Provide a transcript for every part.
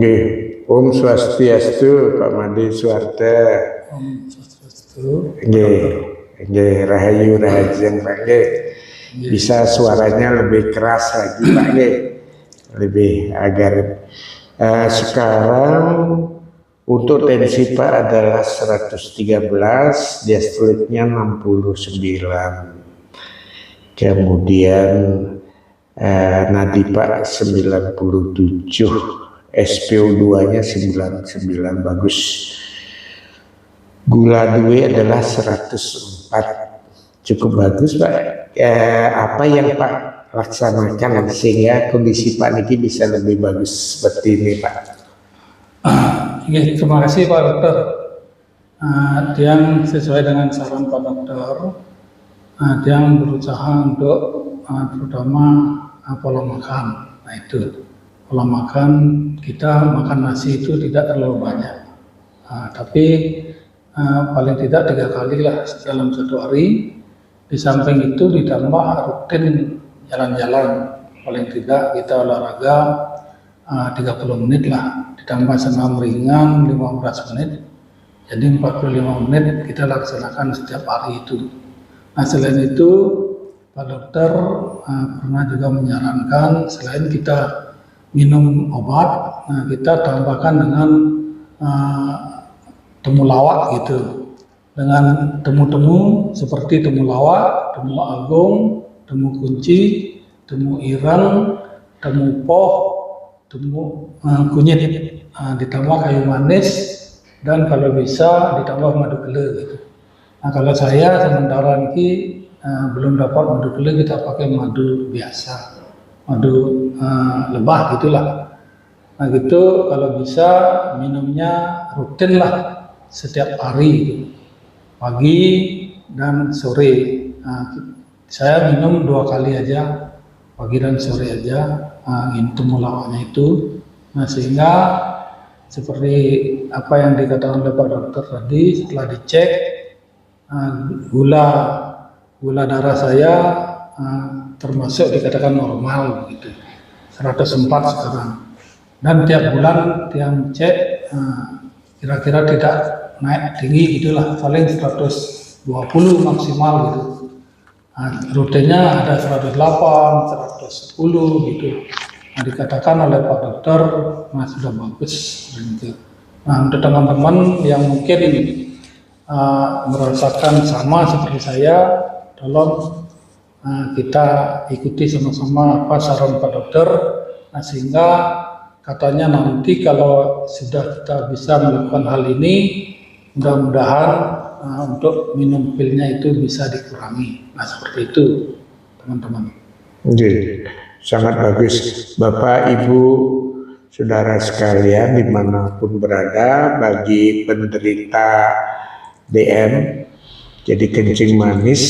Nggih, Om Swastiastu, Pak Made Suwarta. Om Swastiastu. Nggih, rahayu rahajeng Pak nggih. Bisa suaranya lebih keras lagi Pak nggih. Lebih agar sekarang untuk tensi Pak adalah 113, diastolitnya 69. Kemudian nadi Pak 97. SPO2-nya 99, bagus. Gula 2 adalah 104, cukup bagus Pak. Apa yang Pak laksanakan sehingga kondisi Pak Niki bisa lebih bagus seperti ini Pak? Terima kasih Pak Dokter. Yang sesuai dengan saran Pak Dokter, yang berusaha untuk terutama pola makan. Nah itu pola makan kita makan nasi itu tidak terlalu banyak, tapi paling tidak 3 kali lah dalam 1 hari. Di samping itu ditambah rutin jalan-jalan, paling tidak kita olahraga 30 menit lah, ditambah senam ringan 15 menit, jadi 45 menit kita laksanakan setiap hari itu. Nah selain itu Pak Dokter pernah juga menyarankan selain kita minum obat, kita tambahkan dengan temulawak gitu, dengan temu-temu seperti temulawak, temu agung, temu kunci, temu ireng, temu poh, temu kunyit, ditambah kayu manis, dan kalau bisa ditambah madu kele gitu. Nah kalau saya sementara ini belum dapat madu kele, kita pakai madu biasa, madu lebah gitulah. Nah gitu kalau bisa minumnya rutin lah setiap hari, pagi dan sore. Saya minum 2 kali aja, pagi dan sore aja, temulawaknya itu. Nah sehingga seperti apa yang dikatakan oleh Pak Dokter tadi, setelah dicek gula darah saya termasuk dikatakan normal gitu, 104 sekarang, dan tiap bulan yang cek kira-kira tidak naik tinggi gitulah, paling 120 maksimal gitu. Rutinnya ada 108, 110 gitu. Nah, dikatakan oleh Pak Dokter sudah bagus gitu. Nah untuk teman-teman yang mungkin merasakan sama seperti saya, tolong kita ikuti sama-sama apa saran Pak Dokter. Nah sehingga katanya nanti kalau sudah kita bisa melakukan hal ini, mudah-mudahan untuk minum pilnya itu bisa dikurangi. Nah seperti itu teman-teman. Jadi sangat bagus Bapak Ibu saudara sekalian dimanapun berada. Bagi penderita DM jadi kencing manis,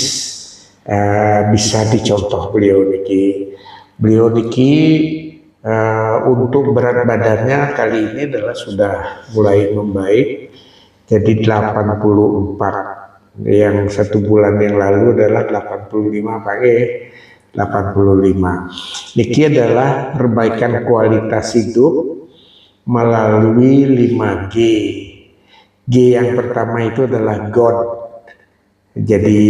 bisa dicontoh beliau niki untuk berat badannya kali ini adalah sudah mulai membaik jadi 84. Yang 1 bulan yang lalu adalah 85 Pak 85. Niki adalah perbaikan kualitas hidup melalui 5G. G yang pertama itu adalah God. Jadi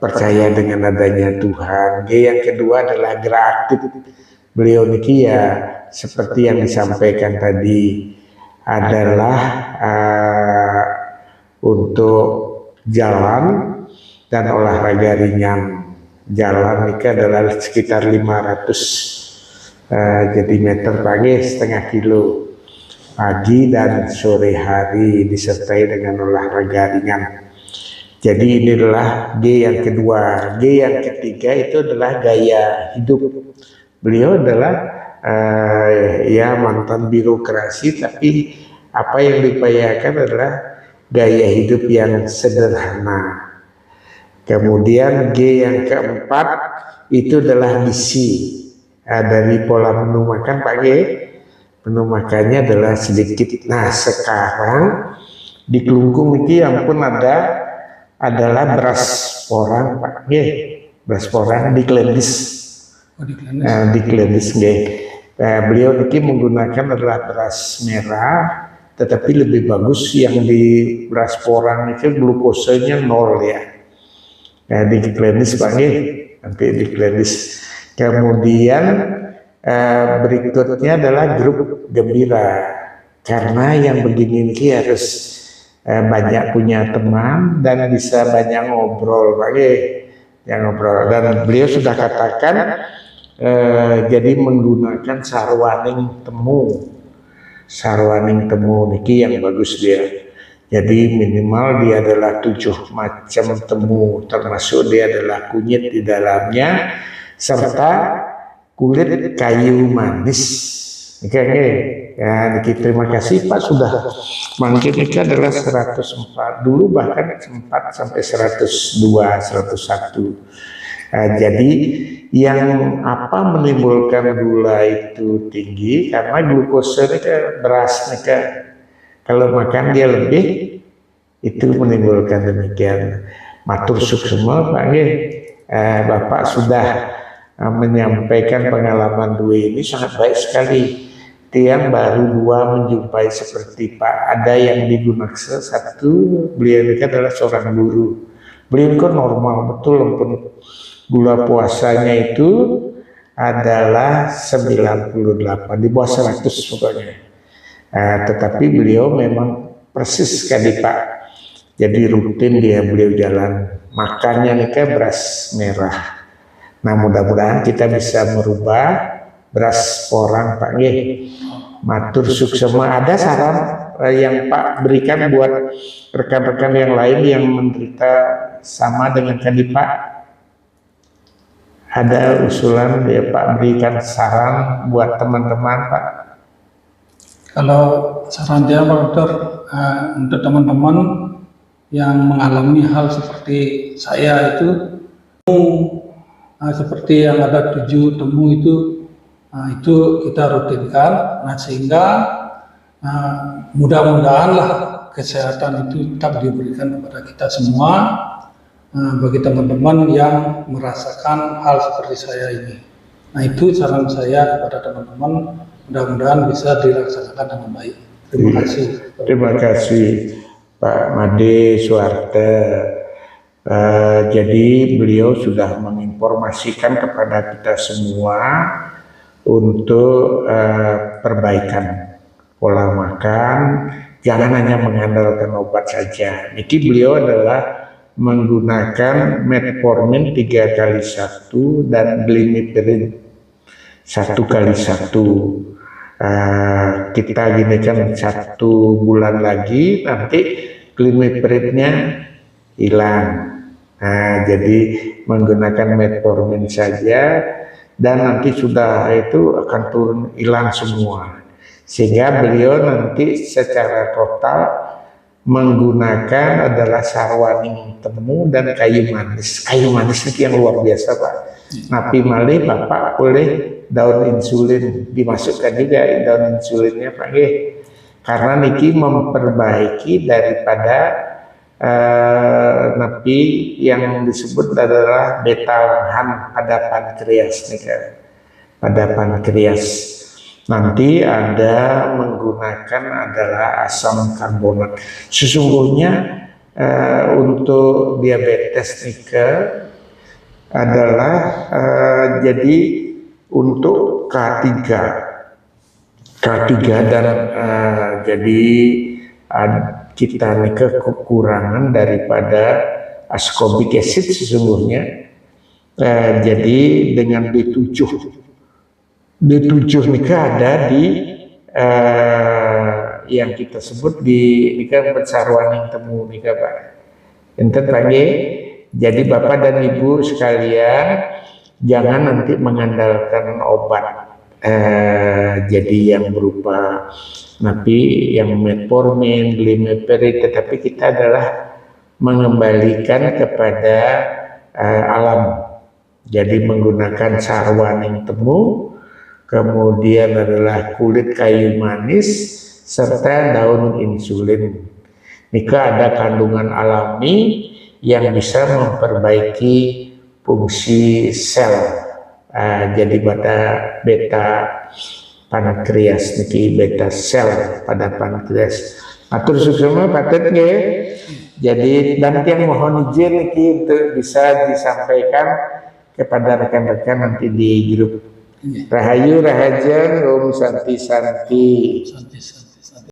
percaya dengan adanya Tuhan. G yang kedua adalah gerak aktif. Beliau niki ya seperti yang disampaikan tadi adalah untuk jalan dan olahraga ringan. Jalan ini adalah sekitar 500 jadi meter pagi, setengah kilo pagi dan sore hari disertai dengan olahraga ringan. Jadi ini adalah G yang kedua. G yang ketiga itu adalah gaya hidup. Beliau adalah ya mantan birokrasi, tapi apa yang diupayakan adalah gaya hidup yang sederhana. Kemudian G yang keempat itu adalah gizi. Dari pola menu makan Pak G, menu makannya adalah sedikit. Nah sekarang di Kelungkung ini ampun adalah beras porang Pak G, beras porang di Klendis. Di Klendis G. Beliau niki menggunakan adalah beras merah, tetapi lebih bagus yang di beras porang itu glukosanya 0 ya. Di klinis Pak nanti di klinis. Kemudian berikutnya adalah grup gembira, karena yang begini ini harus banyak punya teman dan bisa banyak ngobrol Pak yang ngobrol. Dan beliau sudah katakan jadi menggunakan sarwaning temu niki yang bagus dia. Jadi minimal dia adalah 7 macam temu, termasuk dia adalah kunyit di dalamnya serta kulit kayu manis. Oke. Ya, niki terima kasih Pak sudah mungkin ini adalah 104 dulu bahkan sempat sampai 102, 101. Jadi yang apa menimbulkan gula itu tinggi karena glukosa ini beras nih kalau makan dia lebih itu menimbulkan demikian. Matur suksema Pak Bapak sudah menyampaikan pengalaman Dwi ini sangat baik sekali. Tiang baru 2 menjumpai seperti Pak. Ada yang di Gunaksa, 1 beliau ini adalah seorang guru. Beliau kan normal betul pun gula puasanya itu adalah 98 di bawah 100 pokoknya. Tetapi beliau memang persis sekali Pak. Jadi rutin beliau jalan makannya nih beras merah. Nah mudah-mudahan kita bisa merubah beras porang Pak Matur suksema. Ada saran yang Pak berikan buat rekan-rekan yang lain yang menderita sama dengan tadi Pak? Ada usulan ya Pak berikan saran buat teman-teman Pak? Kalau saran dia Pak Dokter, untuk teman-teman yang mengalami hal seperti saya itu, seperti yang ada 7 temu itu kita rutinkan, sehingga mudah-mudahan lah kesehatan itu tetap diberikan kepada kita semua. Bagi teman-teman yang merasakan hal seperti saya ini, itu saran saya kepada teman-teman, mudah-mudahan bisa dilaksanakan dengan baik. Terima kasih. Terima kasih Pak Made Suarte. Jadi beliau sudah menginformasikan kepada kita semua untuk perbaikan pola makan, jangan hanya mengandalkan obat saja. Jadi beliau adalah menggunakan metformin 3x1 dan glimepiride 1x1. Kita gini kan 1 bulan lagi nanti glimepiride-nya hilang. Jadi menggunakan metformin saja dan nanti sudah itu akan turun hilang semua. Sehingga beliau nanti secara total menggunakan adalah sarwaning temu dan kayu manis. Kayu manis itu yang luar biasa Pak. Napi malih Bapak boleh daun insulin dimasukkan juga daun insulinnya Pak karena niki memperbaiki daripada napi yang disebut adalah beta-1 pada pankreas pada pankreas. Nanti ada menggunakan adalah asam karbonat. Sesungguhnya untuk diabetes adalah jadi untuk K3 dan jadi kita kekurangan daripada ascorbic acid sesungguhnya. Jadi dengan B7 nikah ada di yang kita sebut di nikah sarwaning temu nikah Pak. Enten pagi. Jadi Bapak dan Ibu sekalian jangan nanti mengandalkan obat. Jadi yang berupa napi yang metformin, glimepiride, tetapi kita adalah mengembalikan kepada alam. Jadi menggunakan sarwaning temu, kemudian adalah kulit kayu manis serta daun insulin. Nika ada kandungan alami yang bisa memperbaiki fungsi sel. Jadi pada beta pankreas niki beta sel pada pankreas. Atur suksema patut nggih. Jadi dan yang mohon izin niki untuk bisa disampaikan kepada rekan-rekan nanti di grup. Rahayu Rahajan Om Santi Santi. Santi, santi.